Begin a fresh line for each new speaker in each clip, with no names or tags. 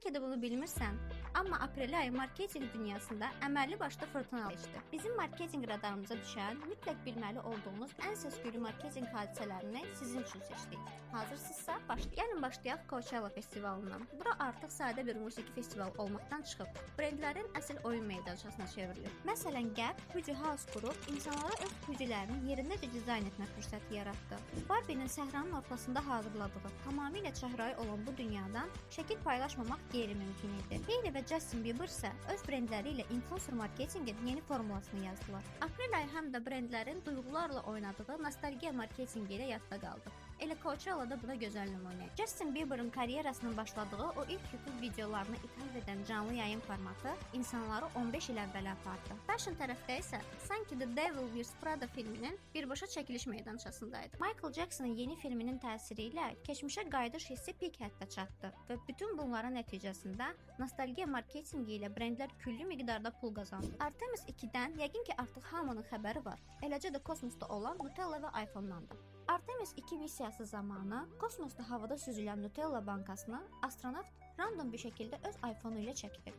Bəlkə də bunu bilmirsən, amma aprel ayı marketinq dünyasında əməlli başlı fırtına keçdi. Bizim marketinq radarımıza düşən, mütləq bilməli olduğunuz ən səs-küylü marketinq hadisələrini sizin üçün seçdik. Hazırsınızsa başlayaq. Başlayaq Coachella festivalından. Bura artıq sadə bir musiqi festivalı olmaqdan çıxıb, brendlərin əsl oyun meydançasına çevrilir. Məsələn, Gap Fuji House qurub insanlara öz fujilərini yerindəcə dizayn etmə fürsəti yaratdı. Barbie'nin səhranın ortasında hazırladığı tamamilə çəhrayı olan bu dünyadan şəkil paylaşmamaq qeyri-mümkün idi. Hailey və Justin Bieber isə öz brendləri ilə influencer marketinqin yeni formulasını yazdılar. Aprel ayı həm də brendlərin duyğularla oynadığı nostalgiya marketinqi ilə yadda qaldı. Elə Coachella'da buna gözəl nümunə. Justin Bieber'ın karyerasının başladığı o ilk YouTube videolarını ithal edən canlı yayın formatı insanları 15 il əvvələ apardı. Fashion tərəfdə isə sanki The Devil Wears Prada filminin birbaşa çəkiliş meydançasındaydı. Michael Jackson'ın yeni filminin təsiri ilə keçmişə qayıdış hissi pik həddə çatdı və bütün bunların nəticəsində nostalgiya marketinqi ilə brendlər külli miqdarda pul qazandı. Artemis 2-dən yəqin ki artıq hamının xəbəri var. Eləcə də kosmosda olan Nutella və iPhone-dandır. Artemis 2 missiyası zamanı kosmosda havada süzülən Nutella bankasını astronavt random bir şəkildə öz iPhone ilə çəkdi.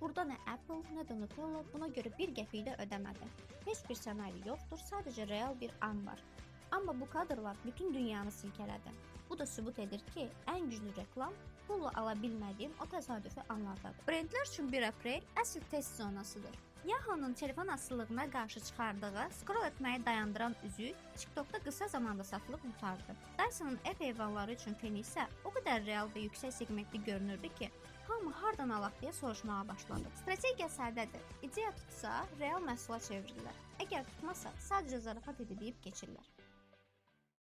Burada nə Apple, nə də Nutella buna görə bir qəpik də ödəmədi. Heç bir sənayli yoxdur, sadəcə real bir an var. Amma bu kadrlar bütün dünyanı silkələdi. Bu da sübut edir ki, ən güclü reklam pulla ala bilmədiyim o təsadüfi anlardadır. Brendlər üçün 1 aprel əsl test zonasıdır. Yahoo'nun telefon asılılığına qarşı çıxardığı scroll etməyi dayandıran üzük TikTokda qısa zamanda satılıb qurtardı. Dyson'ın ev heyvanları üçün feni isə o qədər real və yüksək segmentli görünürdü ki, hamı hardan alaq deyə soruşmağa başladı. Strategiya sədədir. İdeya tutsa, real məhsula çevirirlər. Əgər tutmasa, sadəcə zarafat edib keçirlər.